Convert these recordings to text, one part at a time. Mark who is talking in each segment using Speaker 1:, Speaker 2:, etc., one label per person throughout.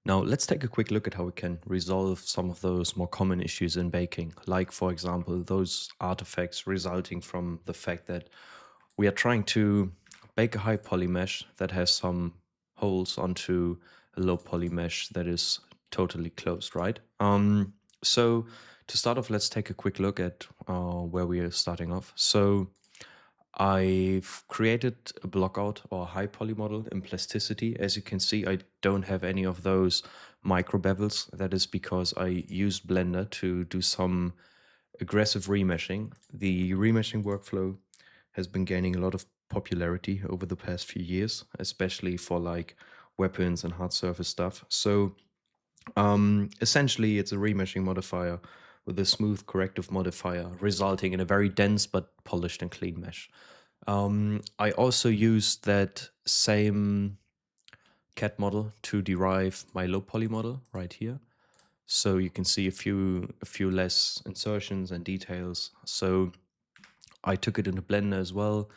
Speaker 1: Now, let's take a quick look at how we can resolve some of those more common issues in baking, like, for example, those artifacts resulting from the fact that we are trying to bake a high poly mesh that has some holes onto a low poly mesh that is totally closed, right? So to start off, let's take a quick look at where we are starting off. So I've created a blockout or high poly model in plasticity. As you can see, I don't have any of those micro bevels. That is because I used Blender to do some aggressive remeshing. The remeshing workflow has been gaining a lot of popularity over the past few years, especially for like weapons and hard surface stuff. So essentially, it's a remeshing modifier with a smooth corrective modifier, resulting in a very dense but polished and clean mesh. I also used that same CAD model to derive my low poly model right here. So you can see a few less insertions and details. So I took it into Blender as well,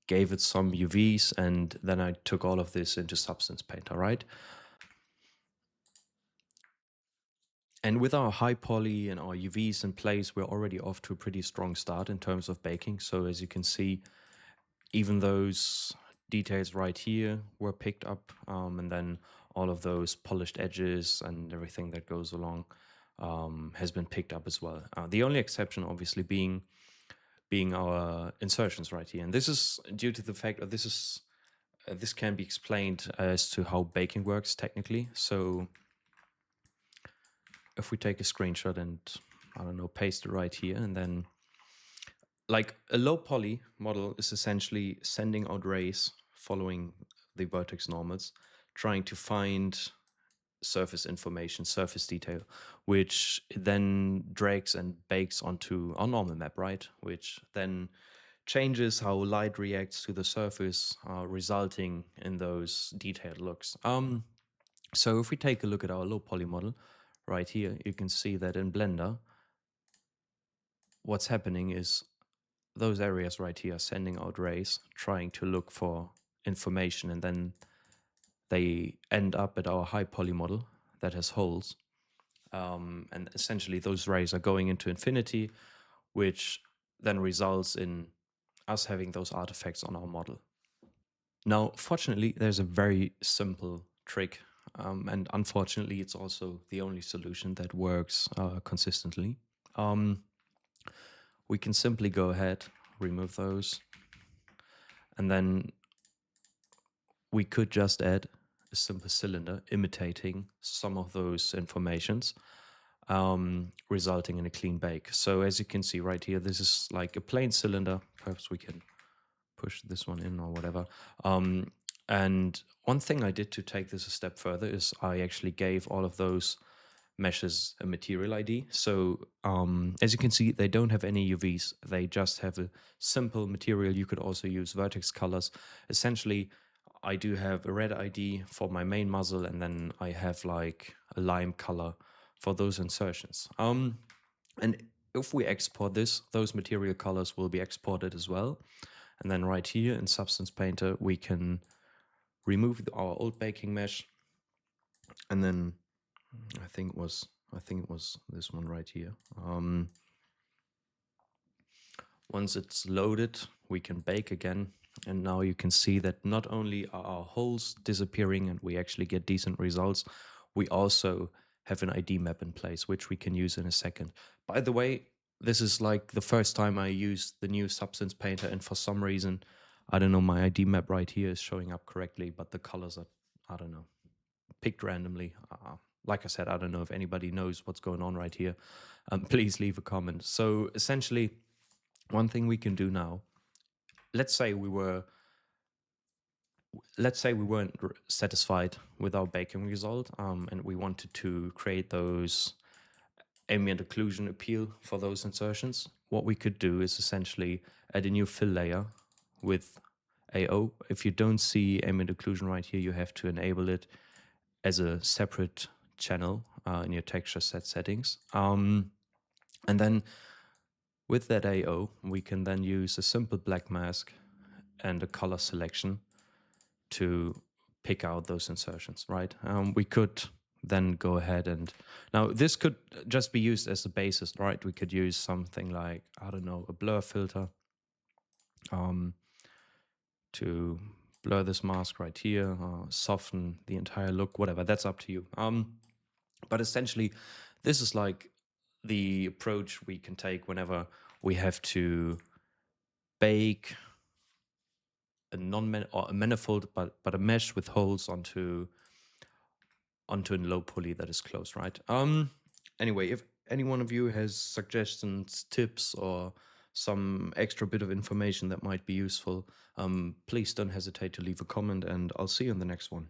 Speaker 1: gave it some UVs, and then I took all of this into SubstancePainter, right? And with our high poly and our UVs in place, we're already off to a pretty strong start in terms of baking. So as you can see, even those details right here were picked up, and then all of those polished edges and everything that goes along has been picked up as well. The only exception, obviously, being our insertions right here, and this is due to the fact that this can be explained as to how baking works technically. So if we take a screenshot and, I don't know, paste it right here, and then like a low poly model is essentially sending out rays following the vertex normals, trying to find surface information, surface detail, which then drags and bakes onto our normal map, right? Which then changes how light reacts to the surface, resulting in those detailed looks. So if we take a look at our low poly model right here, you can see that in Blender, what's happening is those areas right here are sending out rays, trying to look for information, and then they end up at our high poly model that has holes. And essentially, those rays are going into infinity, which then results in us having those artifacts on our model. Now, fortunately, there's a very simple trick, and unfortunately, it's also the only solution that works consistently. We can simply go ahead, remove those, and then we could just add a simple cylinder imitating some of those informations, resulting in a clean bake. So as you can see right here, this is like a plain cylinder. Perhaps we can push this one in or whatever. And one thing I did to take this a step further is I actually gave all of those meshes a material ID. So as you can see, they don't have any UVs. They just have a simple material. You could also use vertex colors. Essentially, I do have a red ID for my main muzzle, and then I have like a lime color for those insertions. And if we export this, those material colors will be exported as well. And then right here in Substance Painter, we can remove our old baking mesh, and then I think it was this one right here. Once it's loaded, we can bake again. And now you can see that not only are our holes disappearing and we actually get decent results, we also have an ID map in place, which we can use in a second. By the way, this is like the first time I used the new Substance Painter, and for some reason, I don't know, my ID map right here is showing up correctly, but the colors are, I don't know, picked randomly. Like I said, I don't know if anybody knows what's going on right here. Please leave a comment. So essentially, one thing we can do now, let's say we weren't satisfied with our baking result, and we wanted to create those ambient occlusion appeal for those insertions. What we could do is essentially add a new fill layer with AO. If you don't see ambient occlusion right here, you have to enable it as a separate channel in your texture set settings. And then with that AO, we can then use a simple black mask and a color selection to pick out those insertions, right? We could then go ahead and now this could just be used as a basis, right? We could use something like, I don't know, a blur filter to blur this mask right here, soften the entire look, whatever. That's up to you. But essentially, this is like the approach we can take whenever we have to bake a or a manifold, but a mesh with holes onto a low poly that is close, right? Anyway, if any one of you has suggestions, tips, or some extra bit of information that might be useful, please don't hesitate to leave a comment, and I'll see you in the next one.